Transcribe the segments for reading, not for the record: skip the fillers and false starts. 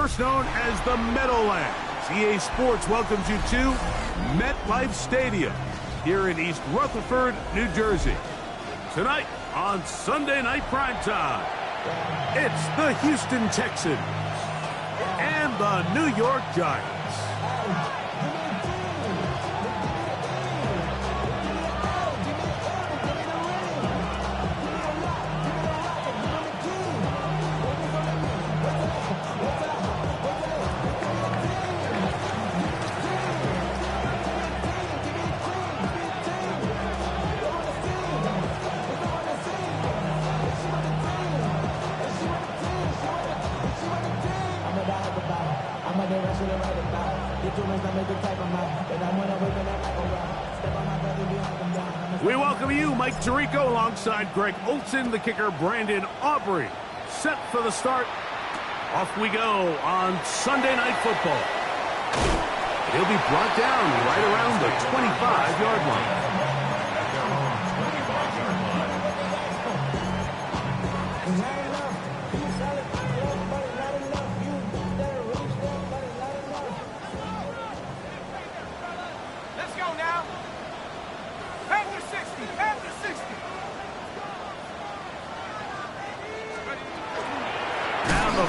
first known as the Meadowlands. EA Sports welcomes you to MetLife Stadium here in East Rutherford, New Jersey. Tonight on Sunday Night Primetime, it's the Houston Texans and the New York Giants. We welcome you, Mike Tirico, alongside Greg Olson, the kicker, Brandon Aubrey. Set for the start. Off we go on Sunday Night Football. He'll be brought down right around the 25-yard line.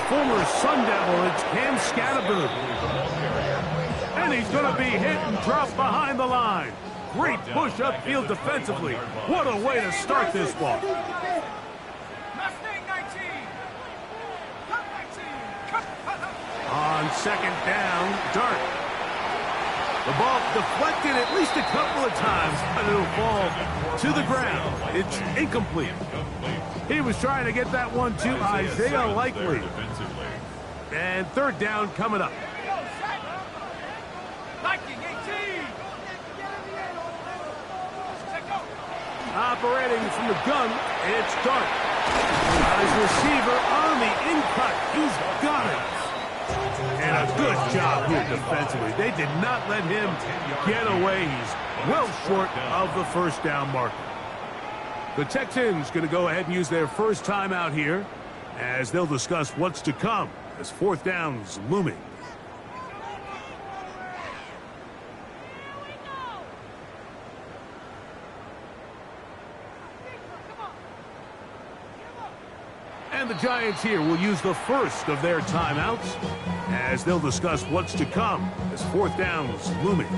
Former Sun Devil, it's Cam Scatterboot. And he's going to be hit and dropped behind the line. Great push upfield defensively. What a way to start this one. On second down, Dart. The ball deflected at least a couple of times, but it'll fall to the ground. It's incomplete. He was trying to get that one to Isaiah Likely. And third down coming up. Operating from the gun, it's Dart. His receiver on the in-cut. He's got it. And a good job here defensively. They did not let him get away. He's well short of the first down marker. The Texans going to go ahead and use their first timeout here as they'll discuss what's to come as fourth down's looming. And the Giants here will use the first of their timeouts as they'll discuss what's to come as fourth down's looming.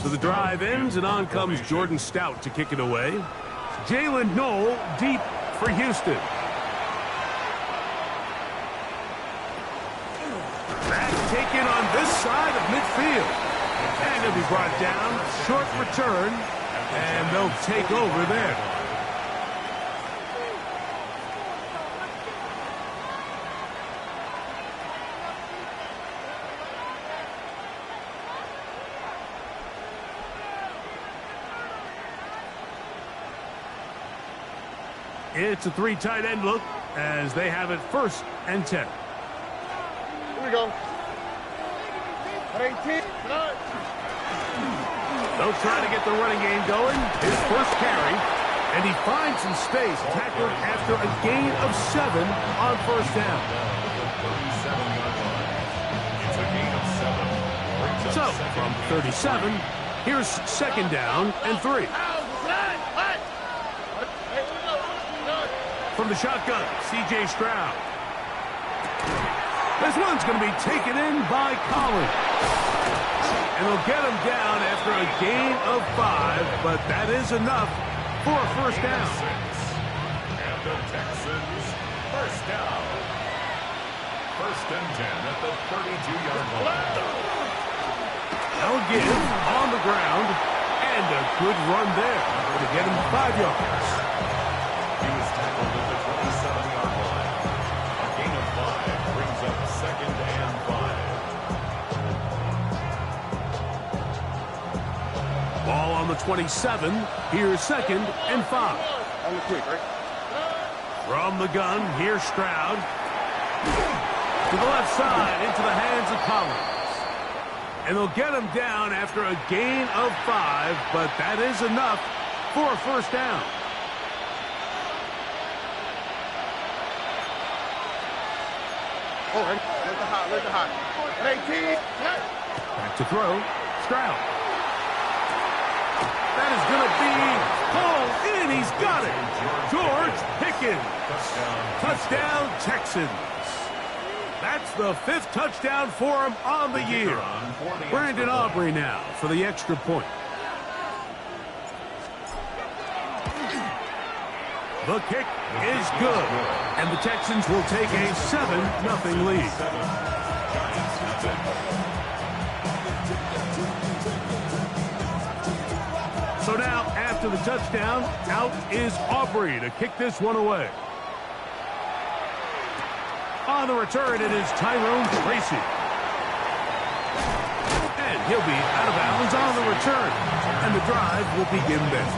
So the drive ends, and on comes Jordan Stout to kick it away. Jalen Knoll deep for Houston. Back taken on this side of midfield. And he'll be brought down. Short return, and they'll take over there. It's a three tight end look as they have it first and 10. Here we go. 18. They'll try to get the running game going. His first carry, and he finds some space, tackled after a gain of 7 on first down. So, from 37, here's second down and 3. From the shotgun, C.J. Stroud. This one's going to be taken in by Collins. And they'll get him down after a gain of 5, but that is enough for a first down. And the Texans, first down. First and 10 at the 32-yard line. Now again, on the ground, and a good run there to get him 5 yards. He was tackled at the 27-yard line. A gain of 5 brings up second and 5. Ball on the 27. Here's second and 5. On the quick, right? From the gun, here's Stroud. To the left side, into the hands of Collins. And they'll get him down after a gain of 5, but that is enough for a first down. Oh, and let the hot, let the hot. 18. Back to throw. Stroud. That is going to be hauled in. He's got it. George Pickens. Touchdown, Texans. That's the 5th touchdown for him on the year. Brandon Aubrey now for the extra point. The kick is good, and the Texans will take a 7-0 lead. So now, after the touchdown, out is Aubrey to kick this one away. On the return, it is Tyrone Tracy. And he'll be out of bounds on the return, and the drive will begin then.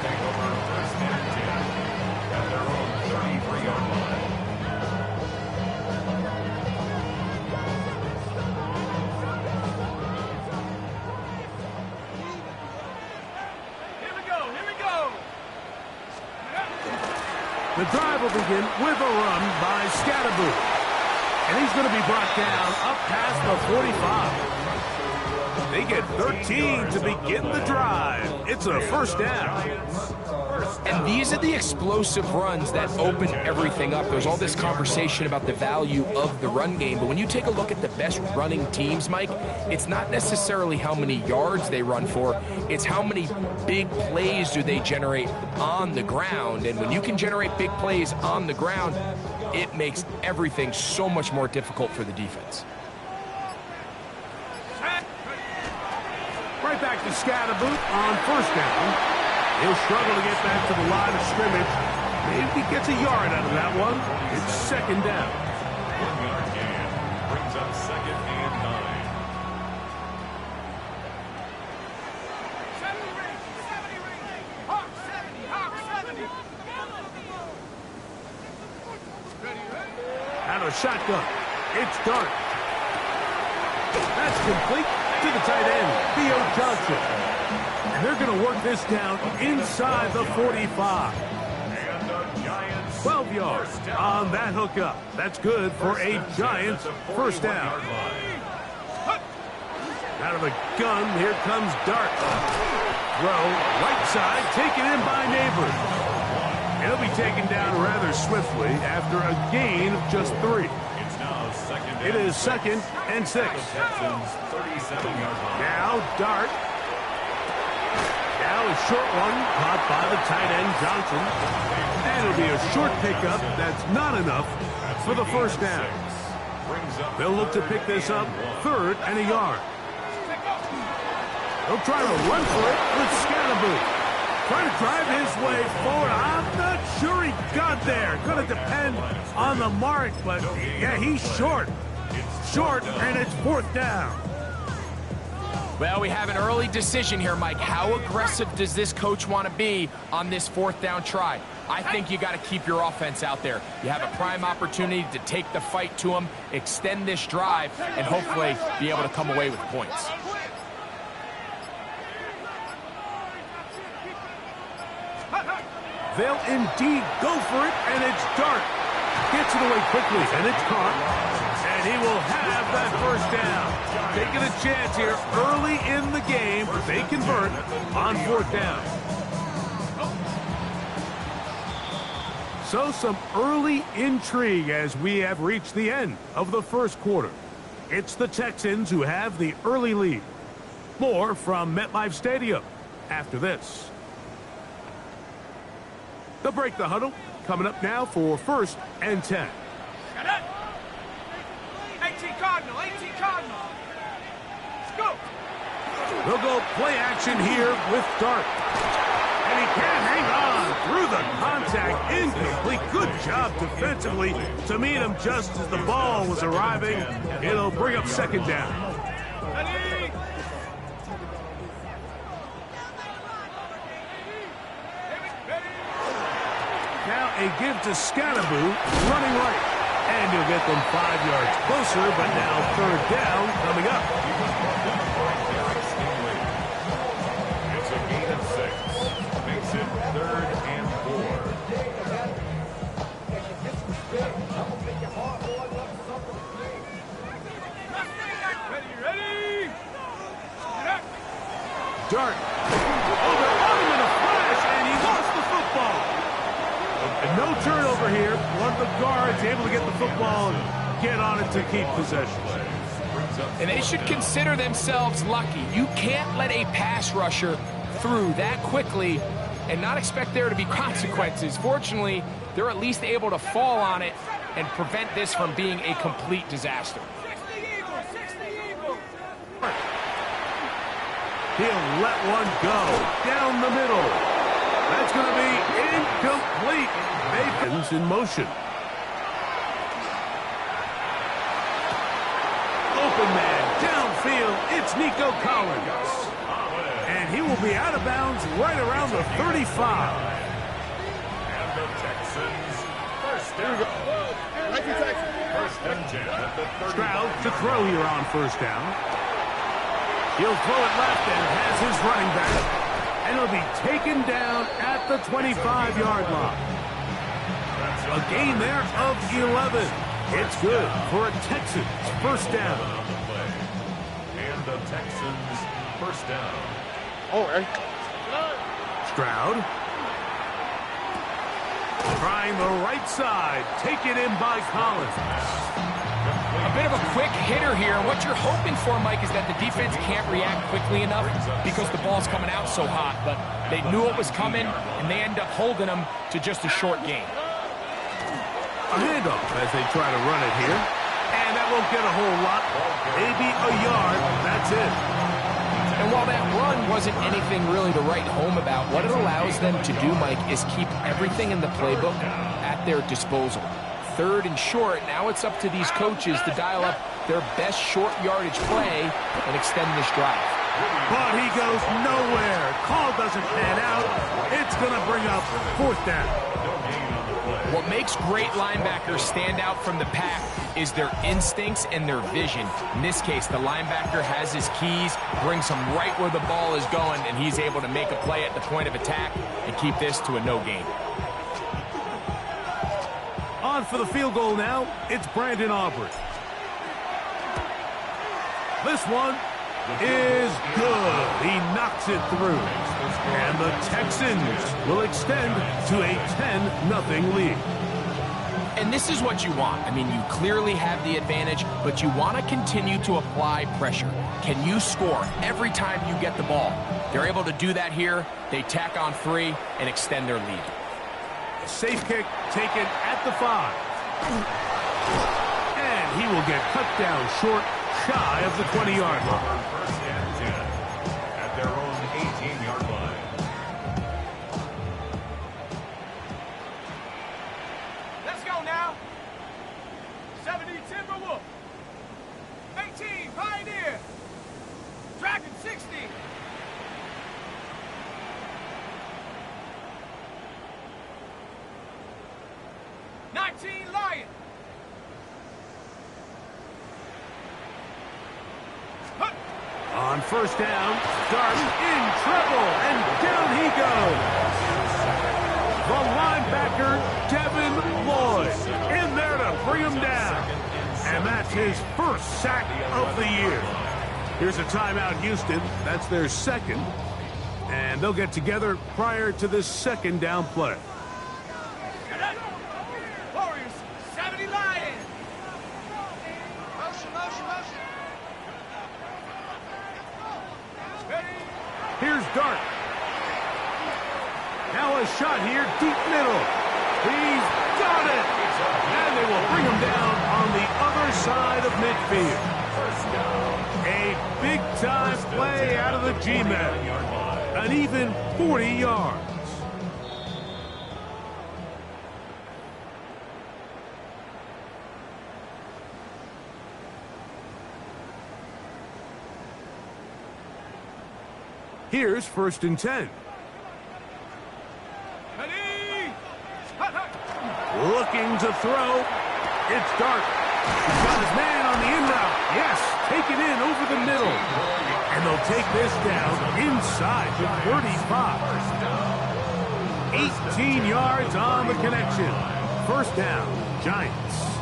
The drive will begin with a run by Scatterboot. And he's going to be brought down up past the 45. They get 13 to begin the drive. It's a first down. And these are the explosive runs that open everything up. There's all this conversation about the value of the run game, but when you take a look at the best running teams, Mike, it's not necessarily how many yards they run for, it's how many big plays do they generate on the ground. And when you can generate big plays on the ground, it makes everything so much more difficult for the defense. Right back to Scatterboot on first down. He'll struggle to get back to the line of scrimmage. Maybe he gets a yard out of that one. It's second down. 1-yard gain brings up 2nd and 9. Out of shotgun. It's Dart. That's complete to the tight end, Theo Johnson. And they're going to work this down inside the 45. 12 yards on that hookup. That's good for a Giants first down. Out of the gun, here comes Dart. Throw, right side, taken in by Neighbors. He'll be taken down rather swiftly after a gain of just 3. It is 2nd and 6. Now Dart. Now a short one caught by the tight end Johnson. And it'll be a short pickup that's not enough for the first down. They'll look to pick this up 3rd and a yard. They'll try to run for it with Scatterboot. Trying to drive his way forward. I'm not sure he got there. Going to depend on the mark, but yeah, he's short. Short, and it's 4th down. Well, we have an early decision here, Mike. How aggressive does this coach want to be on this 4th down try? I think you got to keep your offense out there. You have a prime opportunity to take the fight to them, extend this drive, and hopefully be able to come away with points. They'll indeed go for it, and it's Dart. Gets it away quickly, and it's caught. And he will have that first down. Taking a chance here early in the game. They convert on 4th down. So some early intrigue as we have reached the end of the first quarter. It's the Texans who have the early lead. More from MetLife Stadium after this. They'll break the huddle. Coming up now for 1st and 10. 18 Cardinal, 18 Cardinal. Let's go. They'll go play action here with Dart. And he can't hang on through the contact. Incomplete. Good job defensively to meet him just as the ball was arriving. It'll bring up 2nd down. Ready. Now a give to Scatterboot, running right. And he'll get them 5 yards closer, but now 3rd down coming up. It's a gain of 6. Makes it 3rd and 4. Dart. Oh, they're on him in a flash, and he lost the football. And no turnover here. One of the guards able to get the football and get on it to keep possession. And they should consider themselves lucky. You can't let a pass rusher through that quickly and not expect there to be consequences. Fortunately, they're at least able to fall on it and prevent this from being a complete disaster. 60 Eagles, 60 Eagles. He'll let one go down the middle. That's going to be incomplete. Bacon's in motion. Open man downfield. It's Nico Collins. And he will be out of bounds right around the 35. And the Texans, first down. First and 10 at the 35. Stroud to throw here on first down. He'll throw it left and has his running back. And he'll be taken down at the 25-yard line. A gain there of 11. It's good for a Texans first down. And the Texans, first down. Oh, hey. Stroud. Trying the right side. Taken in by Collins. A bit of a quick hitter here. And what you're hoping for, Mike, is that the defense can't react quickly enough because the ball's coming out so hot. But they knew it was coming, and they end up holding them to just a short gain. A handoff as they try to run it here. And that won't get a whole lot. Maybe a yard. That's it. And while that run wasn't anything really to write home about, what it allows them to do, Mike, is keep everything in the playbook at their disposal. Third and short, now it's up to these coaches to dial up their best short yardage play and extend this drive. But he goes nowhere. Call doesn't pan out. It's going to bring up fourth down. What makes great linebackers stand out from the pack is their instincts and their vision. In this case, the linebacker has his keys, brings him right where the ball is going, and he's able to make a play at the point of attack and keep this to a no gain. On for the field goal now, it's Brandon Aubrey. This one is good. He knocks it through. And the Texans will extend to a 10-0 lead. And this is what you want. I mean, you clearly have the advantage, but you want to continue to apply pressure. Can you score every time you get the ball? They're able to do that here. They tack on 3 and extend their lead. A safe kick taken at the 5. And he will get cut down short, shy of the 20-yard line. First and 10 at their own 18-yard line. Let's go now. 70 Timberwolf. 18 Pioneer. Dragon 60. Lion. On first down, Dart in trouble, and down he goes. The linebacker, Devin Lloyd, in there to bring him down. And that's his first sack of the year. Here's a timeout, Houston. That's their second. And they'll get together prior to this second down play. Warriors, 70 Lion. Motion. Ready? Here's Dart. Now a shot here, deep middle. He's got it. And they will bring him down on the other side of midfield. A big-time play out of the G-Men. An even 40 yards. Here's first and 10. Ready? Looking to throw. It's Dart. He's got his man on the in route. Yes, taken in over the middle. And they'll take this down inside the 35. 18 yards on the connection. First down, Giants.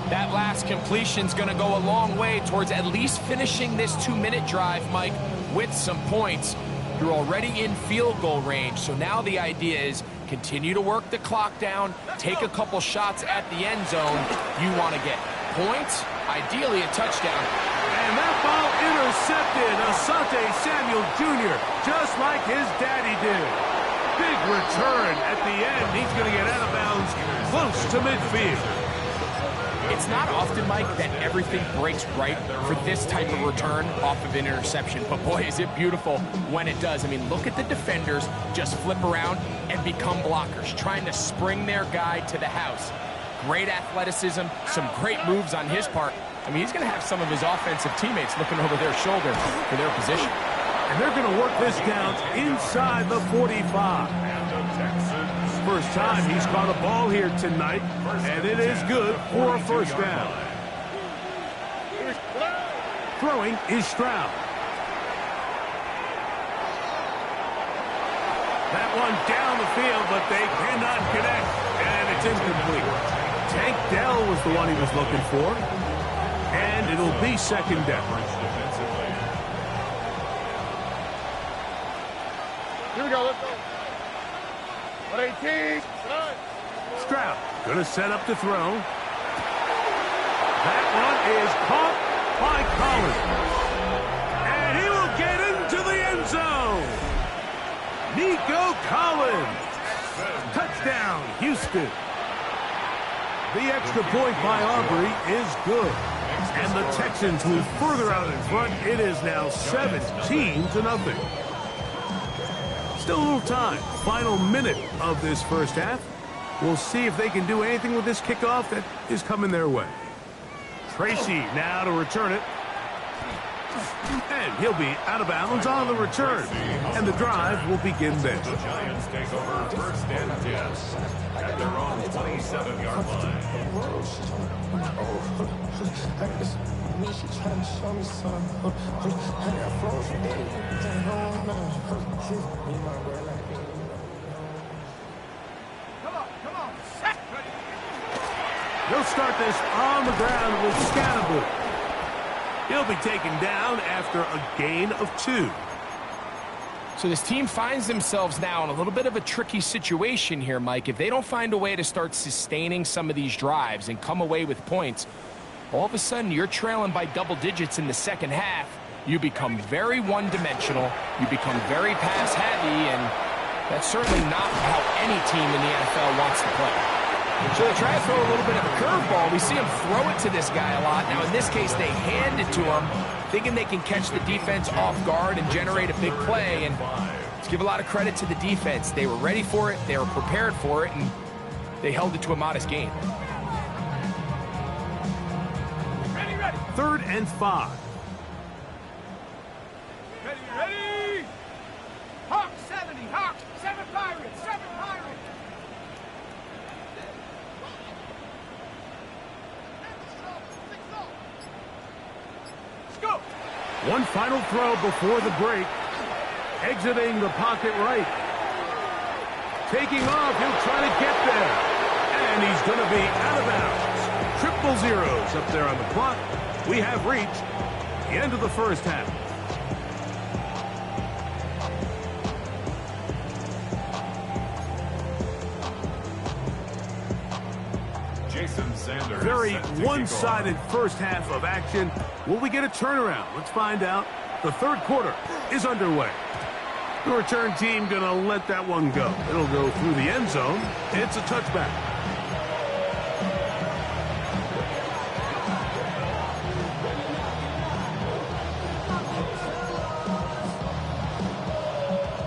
That last completion's going to go a long way towards at least finishing this 2-minute drive, Mike. with some points, you're already in field goal range. So now the idea is continue to work the clock down, take a couple shots at the end zone. You want to get points, ideally a touchdown. And that ball intercepted. Asante Samuel Jr., just like his daddy did. Big return at the end. He's going to get out of bounds close to midfield. It's not often, Mike, that everything breaks right for this type of return off of an interception. But boy, is it beautiful when it does. I mean, look at the defenders just flip around and become blockers, trying to spring their guy to the house. Great athleticism, some great moves on his part. I mean, he's going to have some of his offensive teammates looking over their shoulder for their position. And they're going to work this down inside the 45. First time he's caught a ball here tonight, and it is good for a first down. Throwing is Stroud. That one down the field, but they cannot connect, and it's incomplete. Tank Dell was the one he was looking for, and it'll be second down. Here we go, let's go. 118. Stroud going to set up to throw. That one is caught by Collins. And he will get into the end zone. Nico Collins. Touchdown, Houston. The extra point by Aubrey is good. And the Texans move further out in front. It is now 17-0. Still a little time. Final minute of this first half. We'll see if they can do anything with this kickoff that is coming their way. Tracy now to return it. And he'll be out of bounds on the return. And the drive will begin there. The Giants take over first and 10 at their own 27-yard Come on, set. They'll start this on the ground with Scannable. He'll be taken down after a gain of 2. So this team finds themselves now in a little bit of a tricky situation here, Mike. If they don't find a way to start sustaining some of these drives and come away with points, all of a sudden you're trailing by double digits in the second half. You become very one-dimensional. You become very pass-heavy, and that's certainly not how any team in the NFL wants to play. So they try to throw a little bit of a curveball. We see him throw it to this guy a lot. Now, in this case, they hand it to him, thinking they can catch the defense off guard and generate a big play. And let's give a lot of credit to the defense. They were ready for it. They were prepared for it, and they held it to a modest gain. Ready. 3rd and 5. Ready. Hawk 70. Hawk 7 Pirates. 7 Pirates. Let's go. One final throw before the break. Exiting the pocket right. Taking off, he'll try to get there. And he's going to be out of bounds. Triple zeros up there on the clock. We have reached the end of the first half. Jason Sanders. Very one-sided first half of action. Will we get a turnaround? Let's find out. The third quarter is underway. The return team going to let that one go. It'll go through the end zone. It's a touchback.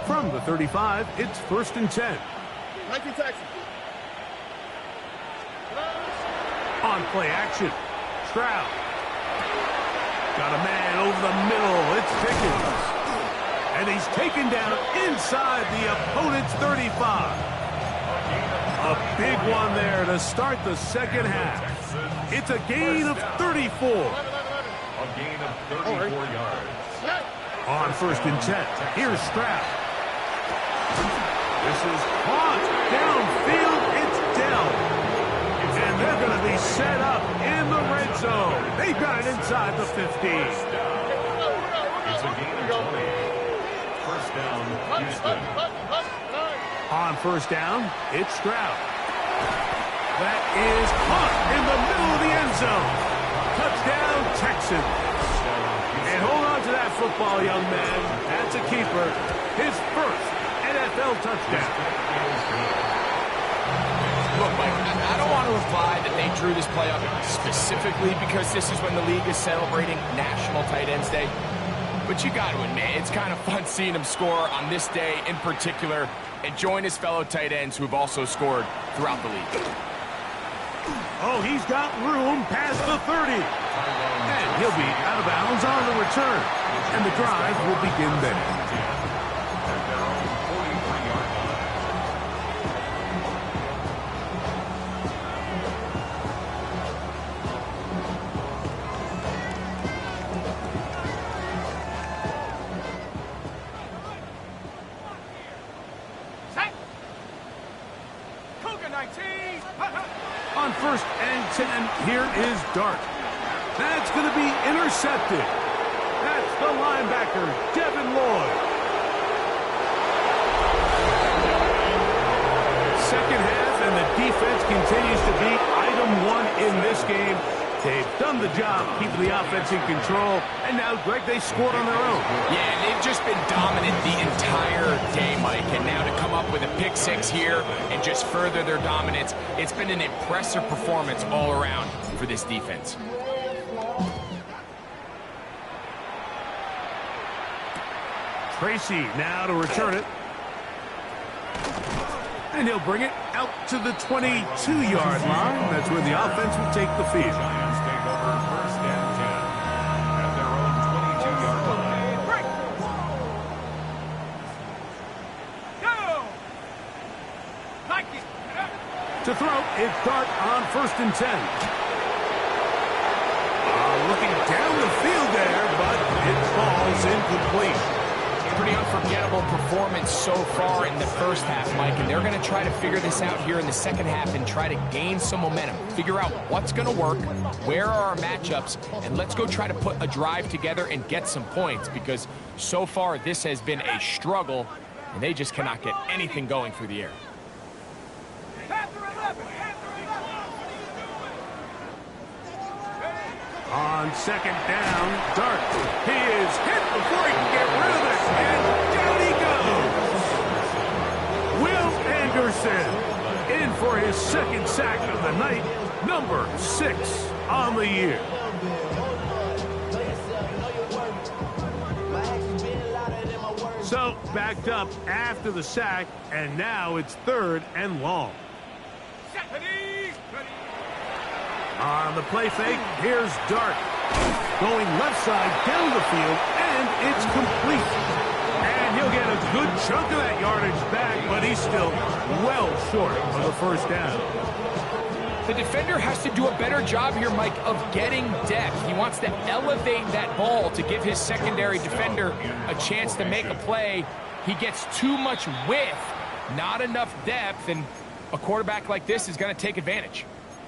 From the 35, it's 1st and 10. 19 Texans. On play action. Stroud. Got a man over the middle. It's Pickens. And he's taken down inside the opponent's 35. A big one there to start the second half. It's a gain of 34. A gain of 34 yards. On 1st and 10, here's Stroud. This is caught downfield. It's Dell. And they're going to be set up in the red zone. They've got it inside the 15. It's a gain of 20. First down, Houston. On first down, it's Stroud. That is caught in the middle of the end zone. Touchdown, Texans. And hold on to that football, young man. That's a keeper. His first NFL touchdown. Look, Mike, I don't want to imply that they drew this play up specifically because this is when the league is celebrating National Tight Ends Day. But you got to admit, it's kind of fun seeing him score on this day in particular and join his fellow tight ends who have also scored throughout the league. Oh, he's got room past the 30. And he'll be out of bounds on the return. And the drive will begin there. On first and 10, here is Dart. That's going to be intercepted. That's the linebacker, Devin Lloyd. Second half, and the defense continues to be item one in this game. They've done the job keeping the offense in control, and now, Greg, they scored on their own. Yeah, they've just been dominant the entire day, Mike, and now to come up with a pick six here and just further their dominance, it's been an impressive performance all around for this defense. Tracy now to return it. And he'll bring it out to the 22-yard line. That's where the offense will take the field. Giants take over first and 10 at their own 22-yard line. Go! Like it. To throw, it's Dart on first and 10. Looking down the field there, but it falls incomplete. Pretty unforgettable performance so far in the first half, Mike, and they're going to try to figure this out here in the second half and try to gain some momentum, figure out what's going to work, where are our matchups, and let's go try to put a drive together and get some points, because so far this has been a struggle, and they just cannot get anything going through the air. On second down, Dart. He is hit before he can get rid of it, and down he goes. Will Anderson in for his second sack of the night, number 6 on the year. So, backed up after the sack, and now it's third and long. On the play fake, here's Dart. Going left side down the field, and it's complete. And he'll get a good chunk of that yardage back, but he's still well short of the first down. The defender has to do a better job here, Mike, of getting depth. He wants to elevate that ball to give his secondary defender a chance to make a play. He gets too much width, not enough depth, and a quarterback like this is going to take advantage.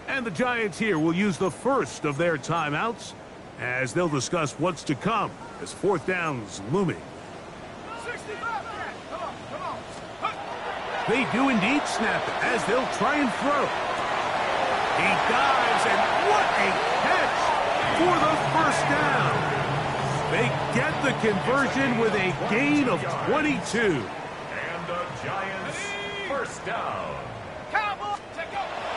And the Giants here will use the first of their timeouts as they'll discuss what's to come as fourth down's looming. 65. Come on. They do indeed snap it as they'll try and throw. He dives, and what a catch for the first down. They get the conversion with a gain of 22. And the Giants first down.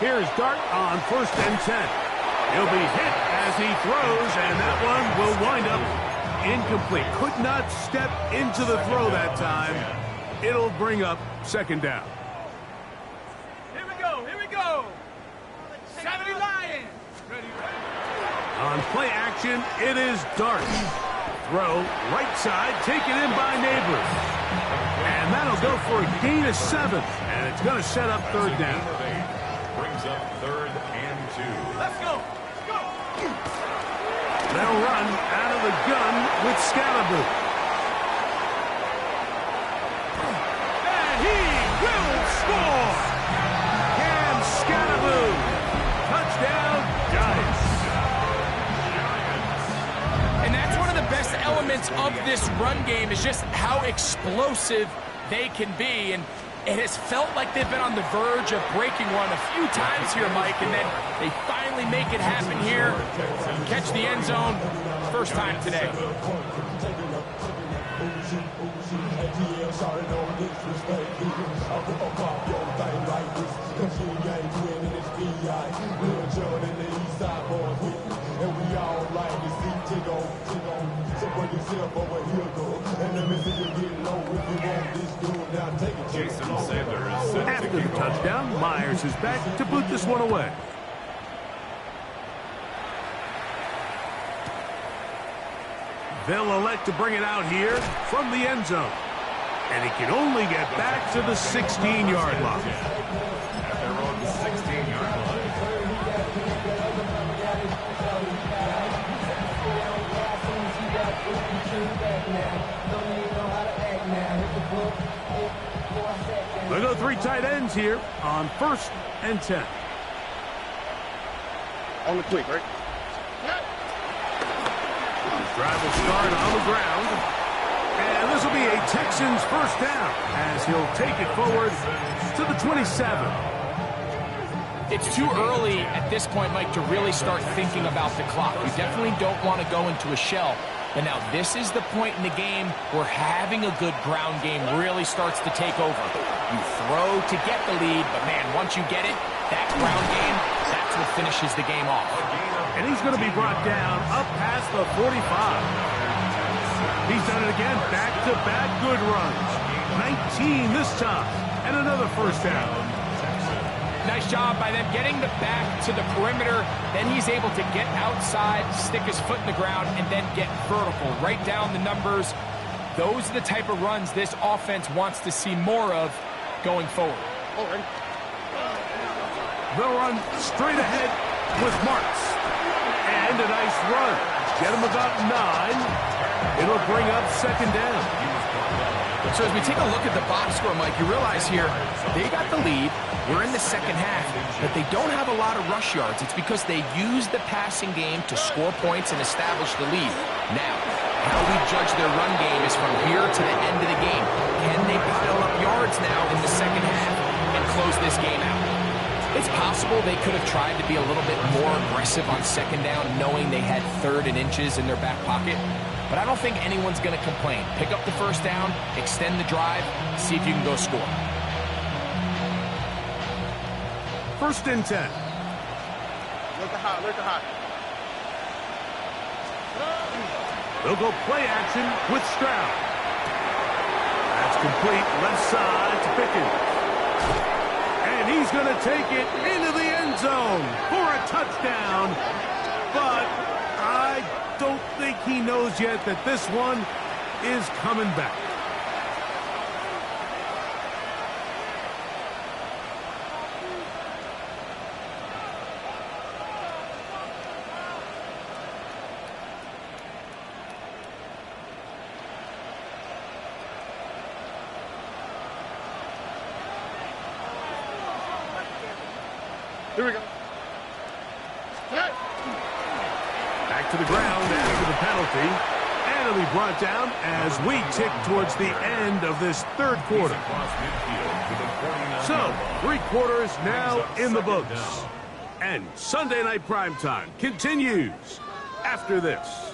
Here's Dart on first and 10. He'll be hit as he throws, and that one will wind up incomplete. Could not step into the throw that time. It'll bring up second down. Here we go. 70 Lions. Ready. On play action, it is Dart. Throw, right side, taken in by Neighbors. And that'll go for a gain of 7, and it's going to set up third down. Brings up third and 2. Let's go. They'll run out of the gun with Scalaboo. And he will score! Cam Scalaboo. Touchdown, Giants. And that's one of the best elements of this run game is just how explosive they can be. And it has felt like they've been on the verge of breaking one a few times here, Mike, and then they finally make it happen here. Catch the end zone, first time today. After the touchdown, Myers is back to boot this one away. They'll elect to bring it out here from the end zone. And he can only get back to the 16-yard line. At their own 16-yard line. They'll go 3 tight ends here on 1st and 10. On the quick, right? Drive will start on the ground. And this will be a Texans first down as he'll take it forward to the 27. It's too early at this point, Mike, to really start thinking about the clock. You definitely don't want to go into a shell. But now this is the point in the game where having a good ground game really starts to take over. You throw to get the lead, but man, once you get it, that ground game, that's what finishes the game off. And he's going to be brought down up past the 45. He's done it again, back-to-back good runs. 19 this time, and another first down. Nice job by them getting the back to the perimeter. Then he's able to get outside, stick his foot in the ground, and then get vertical. Right down the numbers. Those are the type of runs this offense wants to see more of going forward. They'll run straight ahead with Marks. And a nice run. Get him about 9. It'll bring up second down. So as we take a look at the box score, Mike, you realize here they got the lead. We're in the second half, but they don't have a lot of rush yards. It's because they use the passing game to score points and establish the lead. Now, how we judge their run game is from here to the end of the game. Can they pile up yards now in the second half and close this game out? It's possible they could have tried to be a little bit more aggressive on second down, knowing they had 3rd and inches in their back pocket. But I don't think anyone's going to complain. Pick up the first down, extend the drive, see if you can go score. 1st and 10. Look hot, look hot. They'll go play action with Stroud. That's complete, left side to Pickens. And he's going to take it into the end zone for a touchdown. But I don't think he knows yet that this one is coming back. Here we go. Back to the ground after the penalty. And it'll be brought down as we tick towards the end of this 3rd quarter. So, 3 quarters now in the books. And Sunday Night Primetime continues after this.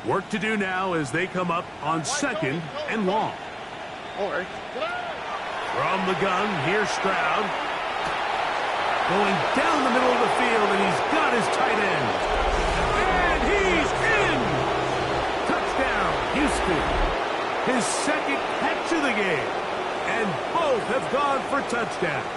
Work to do now as they come up on 2nd and long. From the gun, here's Stroud. Going down the middle of the field, and he's got his tight end. And he's in! Touchdown, Houston. His 2nd catch of the game. And both have gone for touchdowns.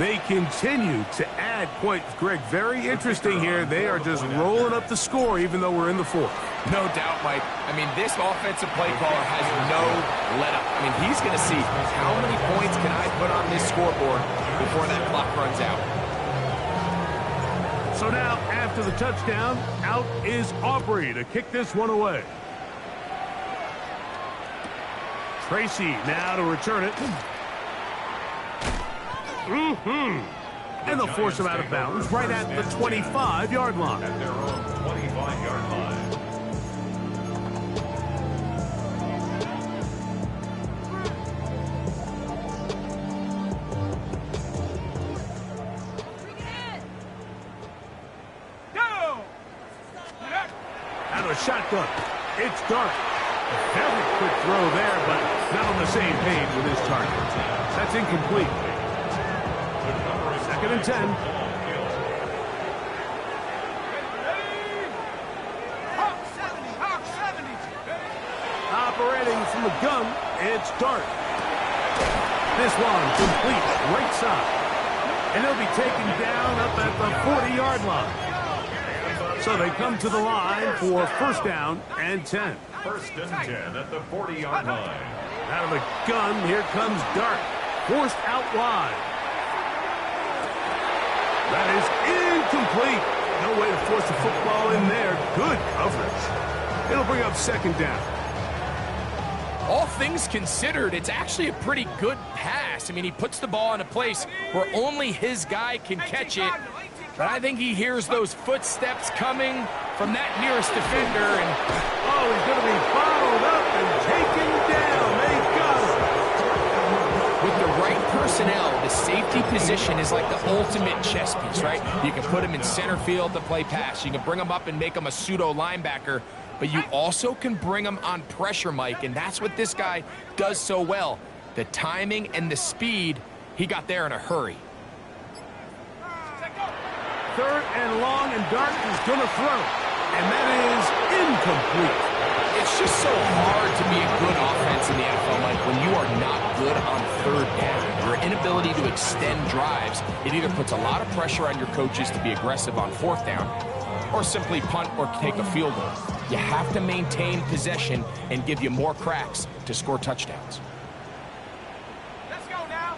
They continue to add points, Greg. Very interesting here. They are just rolling up the score even though we're in the fourth. No doubt, Mike. I mean, this offensive play caller has no let-up. I mean, he's going to see how many points can I put on this scoreboard before that clock runs out. So now, after the touchdown, out is Aubrey to kick this one away. Tracy now to return it. And they'll force him out of bounds right at the 25-yard line. At their own 25-yard line. Out of a shotgun. It's Dark. Very quick throw there, but not on the same page with his target. That's incomplete. 2nd and 10. Operating from the gun, it's Dark. This one complete, right side. And he'll be taken down up at the 40-yard line. So they come to the line for 1st down and 10. 1st and 10 at the 40-yard line. Out of the gun, here comes Dark. Forced out wide. That is incomplete. No way to force the football in there. Good coverage. It'll bring up 2nd down. All things considered, it's actually a pretty good pass. I mean, he puts the ball in a place where only his guy can catch it. But I think he hears those footsteps coming from that nearest defender. And oh, he's going to be bottled up and taken down. They got him. with the right personnel, the safety position is like the ultimate chess piece, right? You can put him in center field to play pass. You can bring him up and make him a pseudo linebacker. But you also can bring him on pressure, Mike, and that's what this guy does so well. The timing and the speed, he got there in a hurry. 3rd and long, and Dark is going to throw. And that is incomplete. It's just so hard to be a good offense in the NFL, Mike, when you are not good on 3rd down. Your inability to extend drives, it either puts a lot of pressure on your coaches to be aggressive on 4th down, or simply punt or take a field goal. You have to maintain possession and give you more cracks to score touchdowns. Let's go now.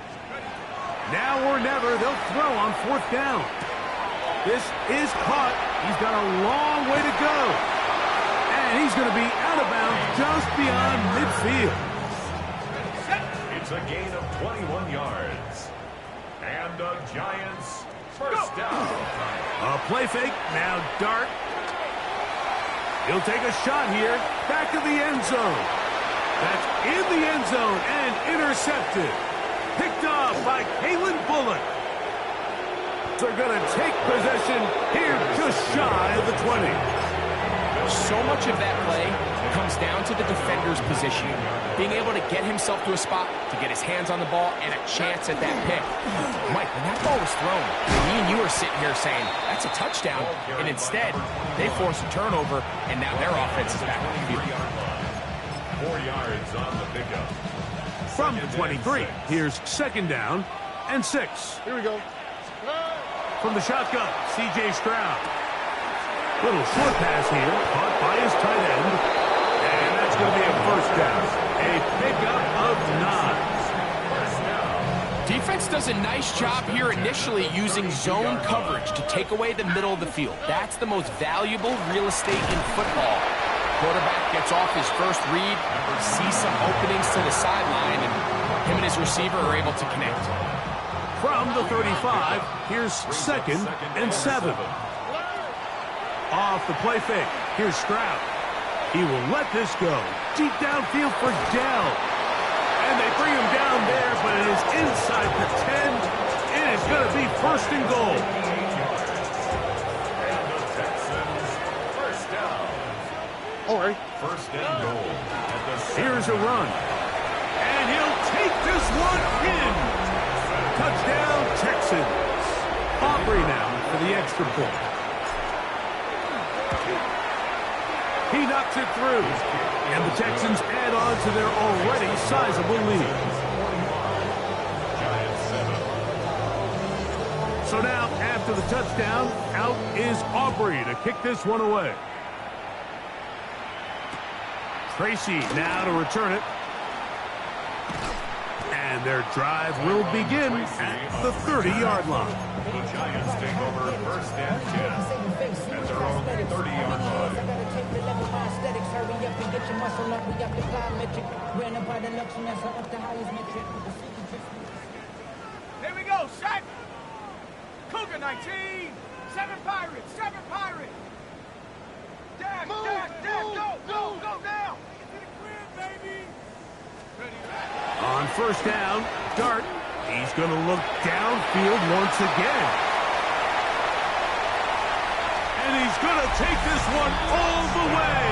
Now or never, they'll throw on 4th down. This is caught. He's got a long way to go. And he's going to be out of bounds just beyond midfield. It's a gain of 21 yards. And the Giants' 1st down. A play fake. Now Dark. He'll take a shot here. Back of the end zone. That's in the end zone and intercepted. Picked off by Kalen Bullock. They're going to take possession here just shy of the 20. So much of that play comes down to the defender's position. Being able to get himself to a spot, to get his hands on the ball, and a chance at that pick. Mike, when that ball was thrown, me and you were sitting here saying, that's a touchdown. And instead, they force a turnover, and now their offense is back on the field. 4 yards on the pickup. From the 23, here's 2nd down and 6. Here we go. From the shotgun, C.J. Stroud. Little short pass here, caught by his tight end. And that's going to be a 1st down. A pickup of 9. Defense does a nice job here initially using zone coverage to take away the middle of the field. That's the most valuable real estate in football. Quarterback gets off his first read, sees some openings to the sideline, and him and his receiver are able to connect. From the 35, here's 2nd and 7. Off the play fake, here's Stroud. He will let this go. Deep downfield for Dell. And they bring him down there, but it is inside the 10. It is going to be 1st and goal. And the Texans' 1st down. All right. 1st and goal. Here's a run. And he'll take this one in. Touchdown, Texans. Aubrey now for the extra point. He knocks it through. And the Texans add on to their already sizable lead. Giants 7. So now, after the touchdown, out is Aubrey to kick this one away. Tracy now to return it. And their drive will begin at the 30-yard line. The Giants take over first and 10 at their own 30-yard line. Here we go, set! Cougar 19! 7 Pirates! 7 Pirates! Dash, dash, dash! Go now! Get to the crib, baby! Ready, On first down, Dart. He's going to look downfield once again. And he's going to take this one all the way.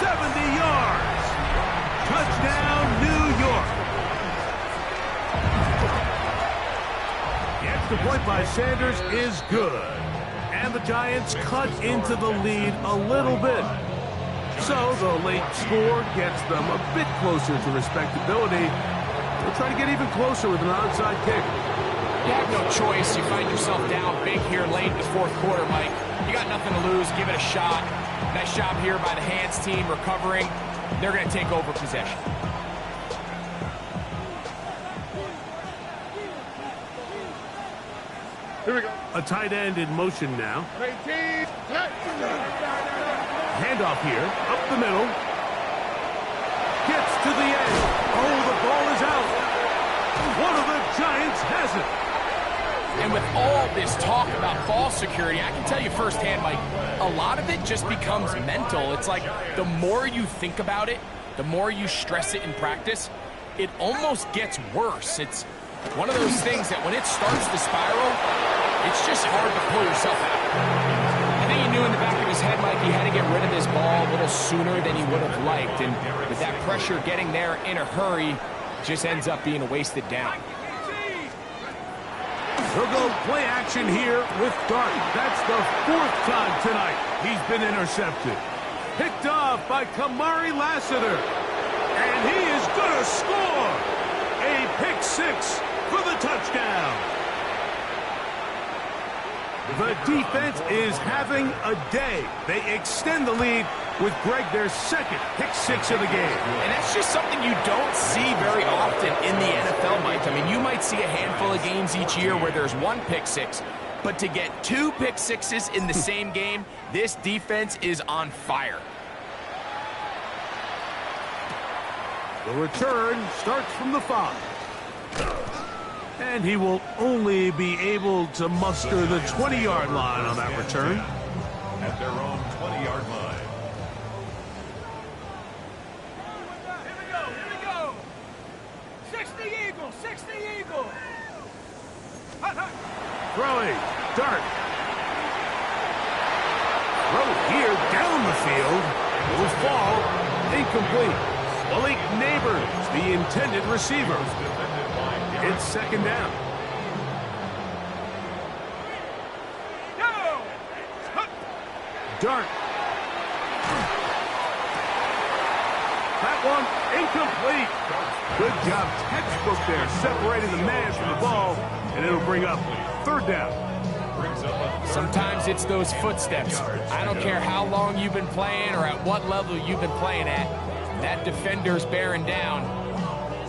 70 yards. Touchdown, New York. The extra point by Sanders is good. And the Giants cut into the lead a little bit. So the late score gets them a bit closer to respectability. They'll try to get even closer with an onside kick. You have no choice. You find yourself down big here late in the fourth quarter, Mike. You got nothing to lose. Give it a shot. Nice job here by the hands team recovering. They're going to take over possession. Here we go. A tight end in motion now. Handoff here, up the middle. Gets to the end. Oh, the ball is out. One of the Giants has it. And with all this talk about ball security, I can tell you firsthand, Mike, a lot of it just becomes mental. It's like the more you think about it, the more you stress it in practice, it almost gets worse. It's one of those things that when it starts to spiral, it's just hard to pull yourself out. I think he knew in the back of his head, Mike, he had to get rid of this ball a little sooner than he would have liked. And with that pressure getting there in a hurry, just ends up being a wasted down. He'll go play action here with Dart. That's the 4th time tonight he's been intercepted. Picked off by Kamari Lassiter. And he is going to score. A pick 6 for the touchdown. The defense is having a day. They extend the lead with Greg, their second pick 6 of the game. And that's just something you don't see very often in the NFL, Mike. I mean, you might see a handful of games each year where there's 1 pick 6. But to get 2 pick 6s in the same game, this defense is on fire. The return starts from the 5. And he will only be able to muster the 20-yard line on that return. At their own 20-yard line. Here we go! 60 Eagles! 60 Eagles! Hut, hut. Throwing, Dart. Throw here down the field. Will fall, incomplete. Malik Neighbors, the intended receiver. It's second down. Go! Hut. Dart. That one incomplete. Good job, textbook there, separating the man from the ball, and it'll bring up 3rd down. Sometimes it's those footsteps. I don't care how long you've been playing or at what level you've been playing at. That defender's bearing down.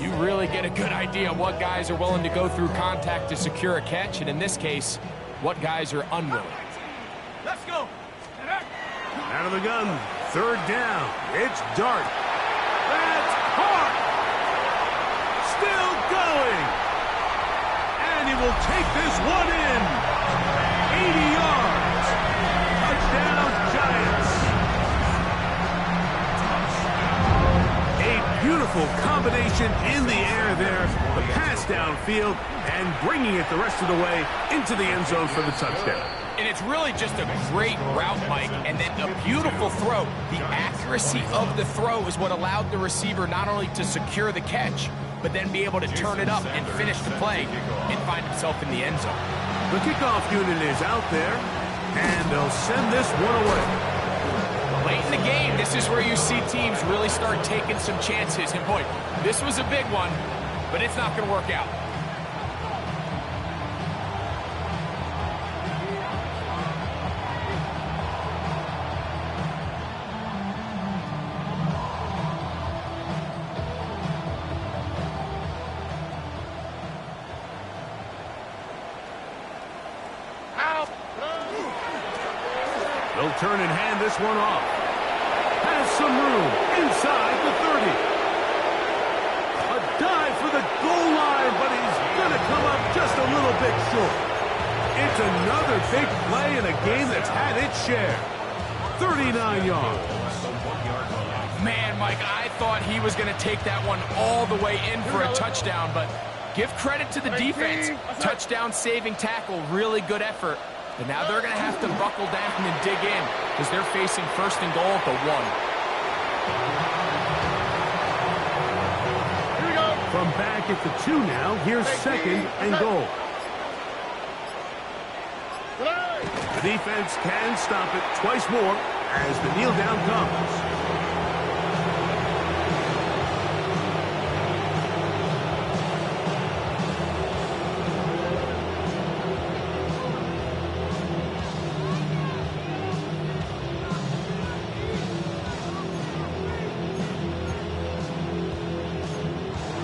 You really get a good idea of what guys are willing to go through contact to secure a catch, and in this case, what guys are unwilling. Let's go! Out of the gun, 3rd down. It's Dart. That's hard. Still going. And he will take this one in. 80 yards. Touchdown, Giants. A beautiful combination in the air there. The pass downfield and bringing it the rest of the way into the end zone for the touchdown. And it's really just a great route, Mike, and then a beautiful throw. The accuracy of the throw is what allowed the receiver not only to secure the catch, but then be able to turn it up and finish the play and find himself in the end zone. The kickoff unit is out there, and they'll send this one away. Late in the game, this is where you see teams really start taking some chances. And boy, this was a big one, but it's not going to work out. turn and hand this one off. Has some room inside the 30. A dive for the goal line, but he's going to come up just a little bit short. It's another big play in a game that's had its share. 39 yards. Man, Mike, I thought he was going to take that one all the way in for a touchdown, but give credit to the defense. Touchdown saving tackle, really good effort. But now they're going to have to buckle down and dig in because they're facing first and goal at the 1. Here we go. From back at the 2 now, here's second and goal. The defense can stop it twice more as the kneel down comes.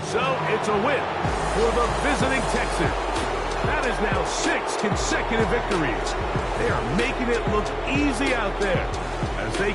So it's a win for the visiting Texans. That is now 6 consecutive victories. They are making it look easy out there.